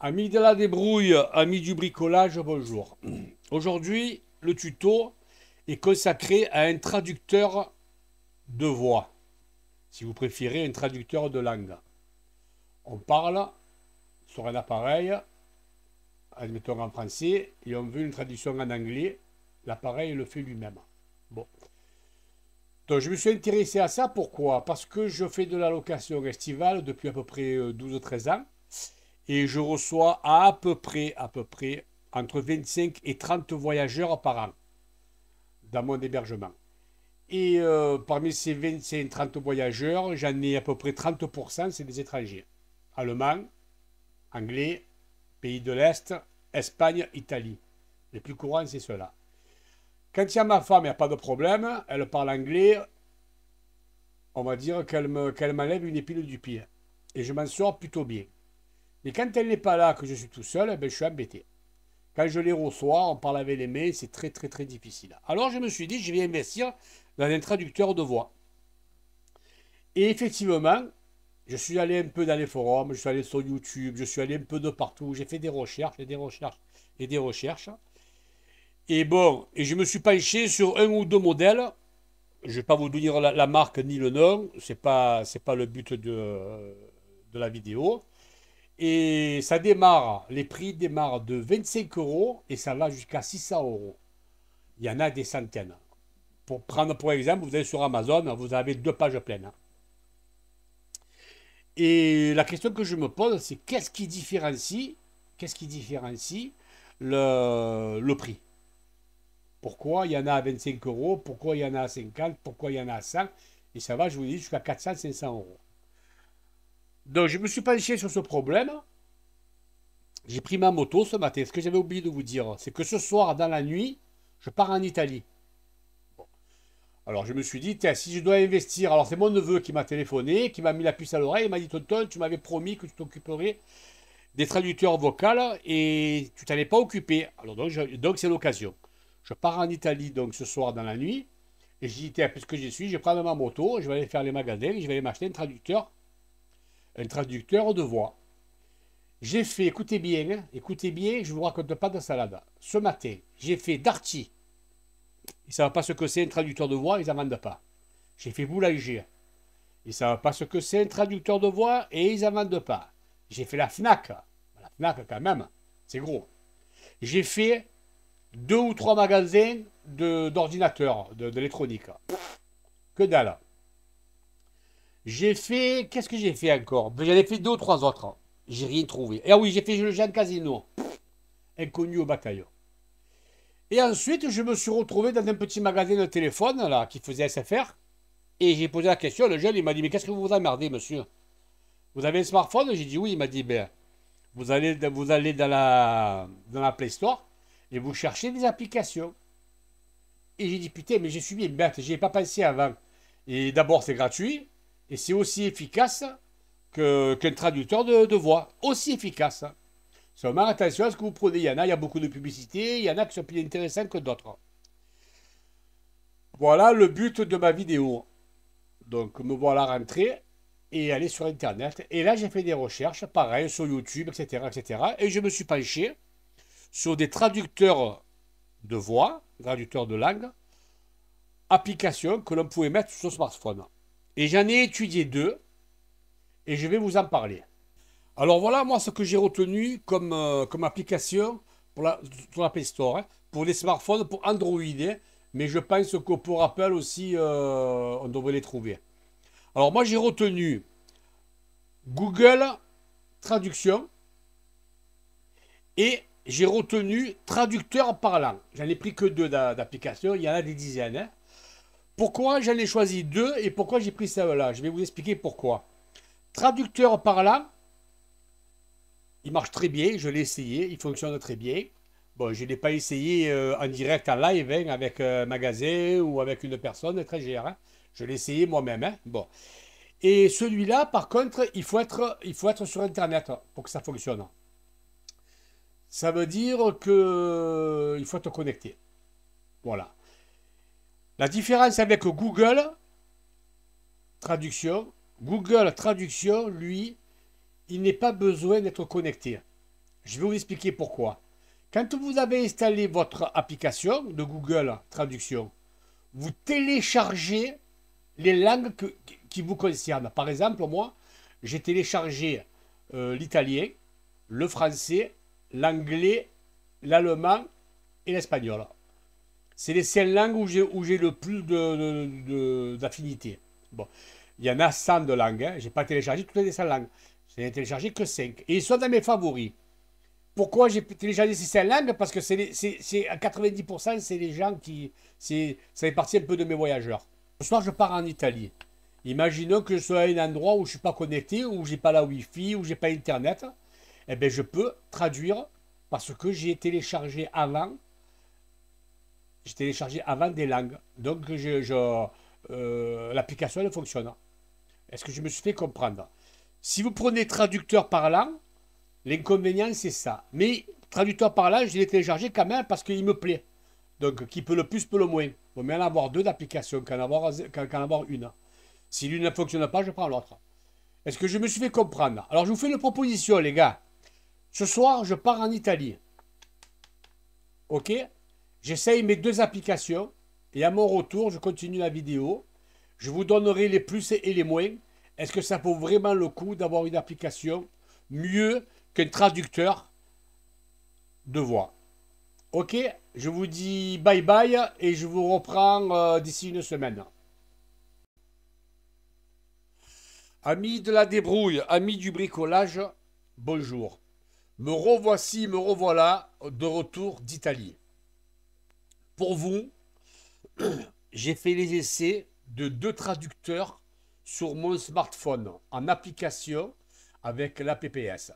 Amis de la débrouille, amis du bricolage, bonjour. Aujourd'hui, le tuto est consacré à un traducteur de voix, si vous préférez un traducteur de langue. On parle sur un appareil, admettons en français, et on veut une traduction en anglais, l'appareil le fait lui-même. Bon. Donc je me suis intéressé à ça, pourquoi? Parce que je fais de la location estivale depuis à peu près 12-13 ans. Et je reçois à peu près entre 25 et 30 voyageurs par an dans mon hébergement. Et parmi ces 25-30 voyageurs, j'en ai à peu près 30%, c'est des étrangers. Allemands, Anglais, pays de l'Est, Espagne, Italie. Les plus courants, c'est ceux-là. Quand il y a ma femme, il n'y a pas de problème. Elle parle anglais. On va dire qu'elle m'enlève une épine du pied. Et je m'en sors plutôt bien. Mais quand elle n'est pas là, que je suis tout seul, ben, je suis embêté. Quand je les reçois, on parle avec les mains, c'est très très très difficile. Alors je me suis dit, je vais investir dans un traducteur de voix. Et effectivement, je suis allé un peu dans les forums, je suis allé sur YouTube, je suis allé un peu de partout, j'ai fait des recherches et des recherches et des recherches. Et bon, et je me suis penché sur un ou deux modèles. Je ne vais pas vous dire la marque ni le nom, c'est pas le but de la vidéo. Et ça démarre, les prix démarrent de 25 euros et ça va jusqu'à 600 euros. Il y en a des centaines. Pour prendre pour exemple, vous allez sur Amazon, vous avez deux pages pleines. Et la question que je me pose, c'est qu'est-ce qui différencie le prix? Pourquoi il y en a à 25 euros? Pourquoi il y en a à 50? Pourquoi il y en a à 100? Et ça va, je vous dis, jusqu'à 400-500 euros. Donc je me suis penché sur ce problème. J'ai pris ma moto ce matin. Ce que j'avais oublié de vous dire, c'est que ce soir, dans la nuit, je pars en Italie. Alors je me suis dit, tiens, si je dois investir, alors c'est mon neveu qui m'a téléphoné, qui m'a mis la puce à l'oreille, il m'a dit, Tonton, tu m'avais promis que tu t'occuperais des traducteurs vocaux et tu t'en es pas occupé. Alors donc c'est l'occasion. Je pars en Italie donc ce soir dans la nuit et je dis, tiens, puisque j'y suis, je vais prendre ma moto, je vais aller faire les magasins et je vais aller m'acheter un traducteur de voix. J'ai fait, écoutez bien, je ne vous raconte pas de salade. Ce matin, j'ai fait Darty. Ils ne savent pas ce que c'est un traducteur de voix, ils n'en vendent pas. J'ai fait Boulanger. Ils ne savent pas ce que c'est un traducteur de voix et ils n'en vendent pas. J'ai fait la FNAC. La FNAC, quand même, c'est gros. J'ai fait deux ou trois magasins d'ordinateurs, d'électronique. Que dalle. J'ai fait. Qu'est-ce que j'ai fait encore? J'en ai fait deux ou trois autres. J'ai rien trouvé. Et ah oui, j'ai fait le Jean Casino. Inconnu au bataillon. Et ensuite, je me suis retrouvé dans un petit magasin de téléphone là, qui faisait SFR. Et j'ai posé la question. Le jeune, il m'a dit, mais qu'est-ce que vous vous emmerdez, monsieur? Vous avez un smartphone? J'ai dit oui. Il m'a dit, ben, vous allez dans la Play Store et vous cherchez des applications. Et j'ai dit, putain, mais je suis bien bête. J'y ai pas pensé avant. Et d'abord, c'est gratuit. Et c'est aussi efficace qu'un traducteur de voix. Aussi efficace. Seulement, attention à ce que vous prenez. Il y a beaucoup de publicité. Il y en a qui sont plus intéressants que d'autres. Voilà le but de ma vidéo. Donc, me voilà rentré et aller sur Internet. Et là, j'ai fait des recherches, pareil, sur YouTube, etc., etc. Et je me suis penché sur des traducteurs de voix, traducteurs de langue, applications que l'on pouvait mettre sur son smartphone. Et j'en ai étudié deux et je vais vous en parler. Alors voilà, moi, ce que j'ai retenu comme application sur la Play Store, hein, pour les smartphones, pour Android, hein, mais je pense que pour Apple aussi, on devrait les trouver. Alors moi, j'ai retenu Google Traduction et j'ai retenu traducteur parlant. J'en ai pris que deux d'applications, il y en a des dizaines. Hein. Pourquoi j'en ai choisi deux et pourquoi j'ai pris celle-là? Je vais vous expliquer pourquoi. Traducteur parlant, il marche très bien, je l'ai essayé, il fonctionne très bien. Bon, je ne l'ai pas essayé en direct, en live, hein, avec un magasin ou avec une personne étrangère. Hein. Je l'ai essayé moi-même. Hein. Bon. Et celui-là, par contre, il faut être sur Internet pour que ça fonctionne. Ça veut dire que il faut être connecté. Voilà. La différence avec Google Traduction, lui, il n'est pas besoin d'être connecté. Je vais vous expliquer pourquoi. Quand vous avez installé votre application de Google Traduction, vous téléchargez les langues qui vous concernent. Par exemple, moi, j'ai téléchargé l'italien, le français, l'anglais, l'allemand et l'espagnol. C'est les 5 langues où j'ai le plus d'affinité. Bon, il y en a 100 de langues. Hein. Je n'ai pas téléchargé toutes les 100 langues. Je n'ai téléchargé que 5. Et ils sont dans mes favoris. Pourquoi j'ai téléchargé ces 5 langues? Parce que à 90%, c'est les gens qui... Ça fait partie un peu de mes voyageurs. Ce soir, je pars en Italie. Imaginons que je sois à un endroit où je ne suis pas connecté, où j'ai pas la Wi-Fi, où j'ai pas Internet. Eh bien, je peux traduire parce que j'ai téléchargé avant. J'ai téléchargé avant des langues. Donc, l'application, elle fonctionne. Est-ce que je me suis fait comprendre? Si vous prenez traducteur parlant, l'inconvénient, c'est ça. Mais traducteur parlant, je l'ai téléchargé quand même parce qu'il me plaît. Donc, qui peut le plus, peut le moins. Il vaut mieux en avoir 2 d'applications qu'en avoir une. Si l'une ne fonctionne pas, je prends l'autre. Est-ce que je me suis fait comprendre? Alors, je vous fais une proposition, les gars. Ce soir, je pars en Italie. Ok? J'essaye mes 2 applications. Et à mon retour, je continue la vidéo. Je vous donnerai les plus et les moins. Est-ce que ça vaut vraiment le coup d'avoir une application mieux qu'un traducteur de voix? Ok, je vous dis bye bye et je vous reprends d'ici une semaine. Amis de la débrouille, amis du bricolage, bonjour. Me revoici, me revoilà de retour d'Italie. Pour vous, j'ai fait les essais de 2 traducteurs sur mon smartphone en application avec l'APPS.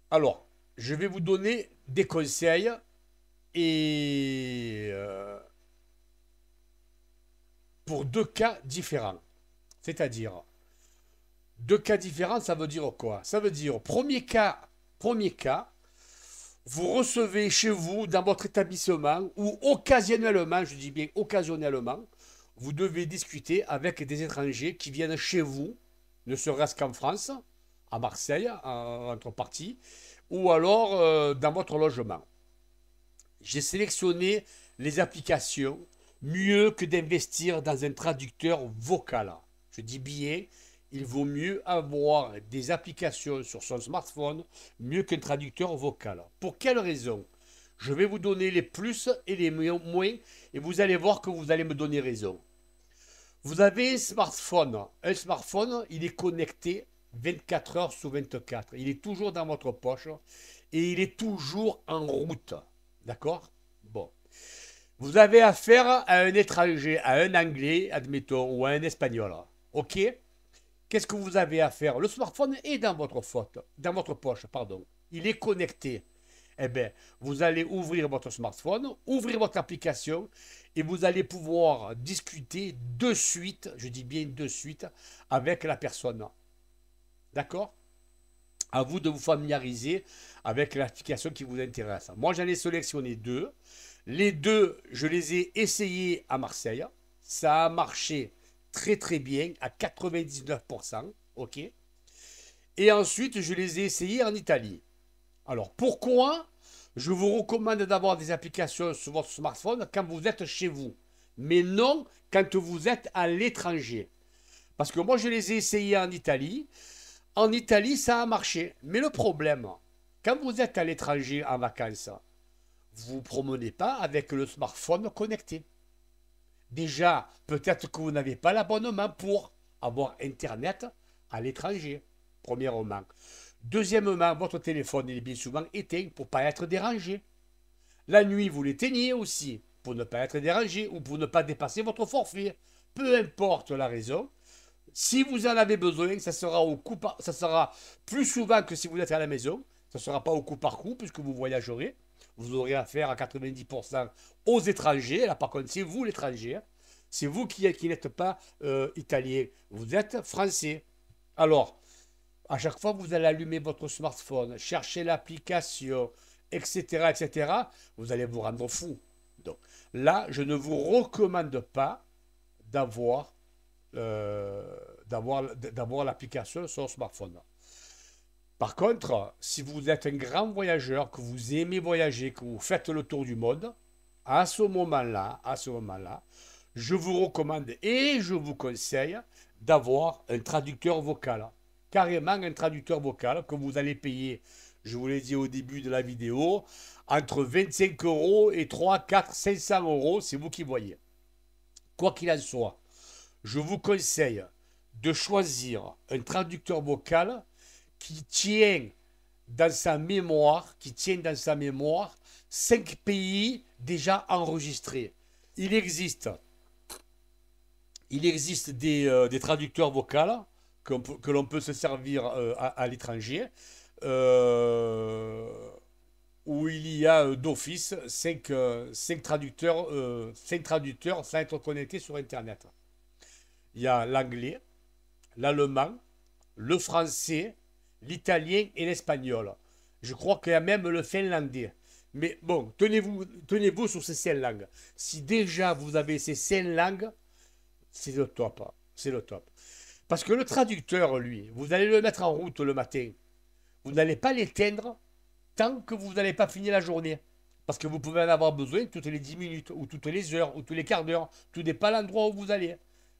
Alors, je vais vous donner des conseils et pour 2 cas différents. C'est-à-dire, 2 cas différents, ça veut dire quoi? Ça veut dire, premier cas, vous recevez chez vous, dans votre établissement, ou occasionnellement, je dis bien occasionnellement, vous devez discuter avec des étrangers qui viennent chez vous, ne serait-ce qu'en France, à Marseille, entre parties, ou alors dans votre logement. J'ai sélectionné les applications mieux que d'investir dans un traducteur vocal. Je dis bien, il vaut mieux avoir des applications sur son smartphone mieux qu'un traducteur vocal. Pour quelle raison? Je vais vous donner les plus et les moins et vous allez voir que vous allez me donner raison. Vous avez un smartphone. Un smartphone, il est connecté 24 heures sur 24. Il est toujours dans votre poche et il est toujours en route. D'accord? Bon. Vous avez affaire à un étranger, à un anglais, admettons, ou à un espagnol. OK? Qu'est-ce que vous avez à faire? Le smartphone est dans votre poche, pardon. Il est connecté. Eh bien, vous allez ouvrir votre smartphone, ouvrir votre application et vous allez pouvoir discuter de suite, je dis bien de suite, avec la personne. D'accord? À vous de vous familiariser avec l'application qui vous intéresse. Moi, j'en ai sélectionné 2. Les 2, je les ai essayés à Marseille. Ça a marché très très bien, à 99%. OK? Et ensuite, je les ai essayés en Italie. Alors, pourquoi je vous recommande d'avoir des applications sur votre smartphone quand vous êtes chez vous, mais non quand vous êtes à l'étranger? Parce que moi, je les ai essayés en Italie. En Italie, ça a marché. Mais le problème, quand vous êtes à l'étranger en vacances, vous ne vous promenez pas avec le smartphone connecté. Déjà, peut-être que vous n'avez pas l'abonnement pour avoir Internet à l'étranger, premièrement. Deuxièmement, votre téléphone est bien souvent éteint pour ne pas être dérangé. La nuit, vous l'éteignez aussi pour ne pas être dérangé ou pour ne pas dépasser votre forfait. Peu importe la raison, si vous en avez besoin, ça sera plus souvent que si vous êtes à la maison. Ça ne sera pas au coup par coup puisque vous voyagerez. Vous aurez affaire à 90% aux étrangers. Là, par contre, c'est vous l'étranger. C'est vous qui n'êtes pas italien. Vous êtes français. Alors, à chaque fois que vous allez allumer votre smartphone, chercher l'application, etc., etc., vous allez vous rendre fou. Donc là, je ne vous recommande pas d'avoir l'application sur le smartphone. Par contre, si vous êtes un grand voyageur, que vous aimez voyager, que vous faites le tour du monde, à ce moment-là, je vous recommande et je vous conseille d'avoir un traducteur vocal. Carrément un traducteur vocal que vous allez payer, je vous l'ai dit au début de la vidéo, entre 25 euros et 3, 4, 500 euros, c'est vous qui voyez. Quoi qu'il en soit, je vous conseille de choisir un traducteur vocal qui tient dans sa mémoire 5 pays déjà enregistrés. Il existe, des traducteurs vocaux que l'on peut se servir à l'étranger, euh, où il y a d'office 5 traducteurs, 5 traducteurs sans être connectés sur Internet. Il y a l'anglais, l'allemand, le français, l'italien et l'espagnol. Je crois qu'il y a même le finlandais. Mais bon, tenez-vous sur ces 5 langues. Si déjà vous avez ces 5 langues, c'est le top. C'est le top. Parce que le traducteur, lui, vous allez le mettre en route le matin. Vous n'allez pas l'éteindre tant que vous n'allez pas finir la journée. Parce que vous pouvez en avoir besoin toutes les 10 minutes, ou toutes les heures, ou tous les quarts d'heure. Tout dépend de l'endroit où vous allez.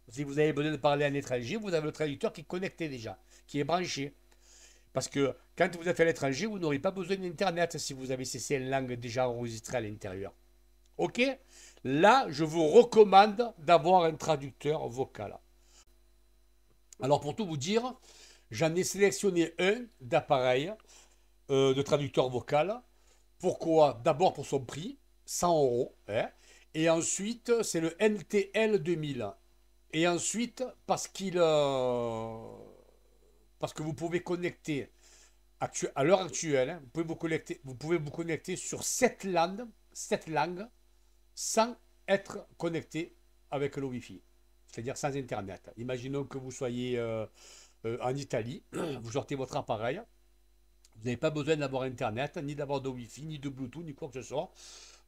Si vous avez besoin de parler à un étranger, vous avez le traducteur qui est connecté déjà, qui est branché. Parce que quand vous êtes à l'étranger, vous n'aurez pas besoin d'Internet si vous avez ces 5 langues déjà enregistrées à l'intérieur. Ok? Là, je vous recommande d'avoir un traducteur vocal. Alors pour tout vous dire, j'en ai sélectionné un d'appareil de traducteur vocal. Pourquoi? D'abord pour son prix, 100 euros. Hein, et ensuite, c'est le NTL 2000. Et ensuite, parce que vous pouvez connecter à l'heure actuelle, hein, vous pouvez vous connecter sur 7 langues sans être connecté avec le Wi-Fi, c'est-à-dire sans Internet. Imaginons que vous soyez en Italie, vous sortez votre appareil, vous n'avez pas besoin d'avoir Internet, ni d'avoir de Wi-Fi, ni de Bluetooth, ni quoi que ce soit.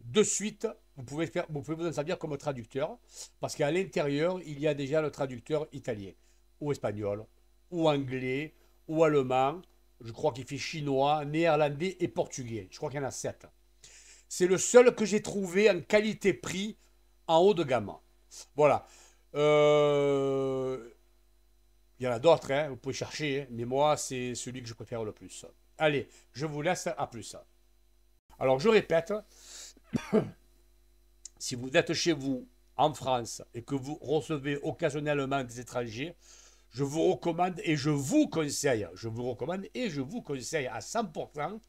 De suite, vous pouvez vous en servir comme traducteur, parce qu'à l'intérieur, il y a déjà le traducteur italien, ou espagnol, ou anglais, ou allemand, je crois qu'il fait chinois, néerlandais et portugais. Je crois qu'il y en a 7. C'est le seul que j'ai trouvé en qualité-prix en haut de gamme. Voilà. Il y en a d'autres, hein, vous pouvez chercher, hein, mais moi, c'est celui que je préfère le plus. Allez, je vous laisse, à plus. Alors, je répète, si vous êtes chez vous en France et que vous recevez occasionnellement des étrangers, je vous recommande et je vous conseille, à 100%,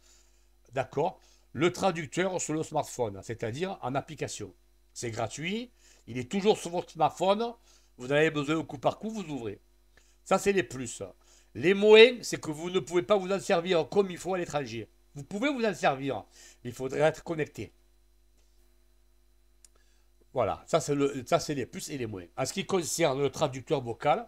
d'accord, le traducteur sur le smartphone, c'est-à-dire en application. C'est gratuit, il est toujours sur votre smartphone, vous en avez besoin au coup par coup, vous ouvrez. Ça, c'est les plus. Les moins, c'est que vous ne pouvez pas vous en servir comme il faut à l'étranger. Vous pouvez vous en servir, mais il faudrait être connecté. Voilà, ça c'est les plus et les moins. En ce qui concerne le traducteur vocal,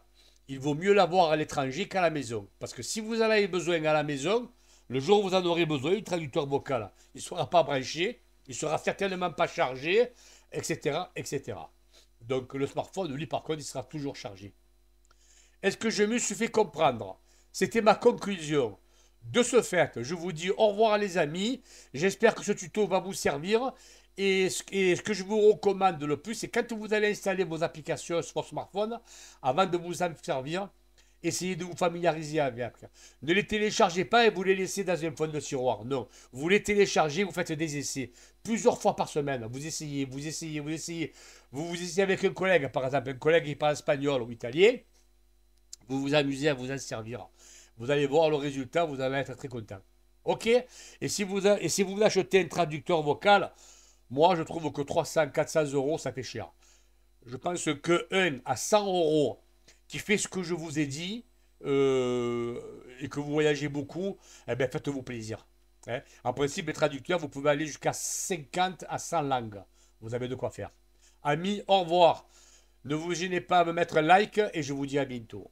il vaut mieux l'avoir à l'étranger qu'à la maison. Parce que si vous en avez besoin à la maison, le jour où vous en aurez besoin, le traducteur vocal, il ne sera pas branché, il ne sera certainement pas chargé, etc., etc. Donc le smartphone, lui par contre, il sera toujours chargé. Est-ce que je me suis fait comprendre? C'était ma conclusion. De ce fait, je vous dis au revoir les amis. J'espère que ce tuto va vous servir. Et ce que je vous recommande le plus, c'est quand vous allez installer vos applications sur votre smartphone, avant de vous en servir, essayez de vous familiariser avec. Ne les téléchargez pas et vous les laissez dans un fond de tiroir. Non, vous les téléchargez, vous faites des essais. Plusieurs fois par semaine, vous essayez, vous essayez, vous essayez. Vous essayez avec un collègue, par exemple, un collègue qui parle espagnol ou italien. Vous vous amusez à vous en servir. Vous allez voir le résultat, vous allez être très content. Ok? Et si vous achetez un traducteur vocal, moi je trouve que 300, 400 euros, ça fait cher. Je pense que un à 100 euros qui fait ce que je vous ai dit et que vous voyagez beaucoup, eh bien faites-vous plaisir. Hein. En principe, les traducteurs, vous pouvez aller jusqu'à 50 à 100 langues. Vous avez de quoi faire. Amis, au revoir. Ne vous gênez pas à me mettre un like et je vous dis à bientôt.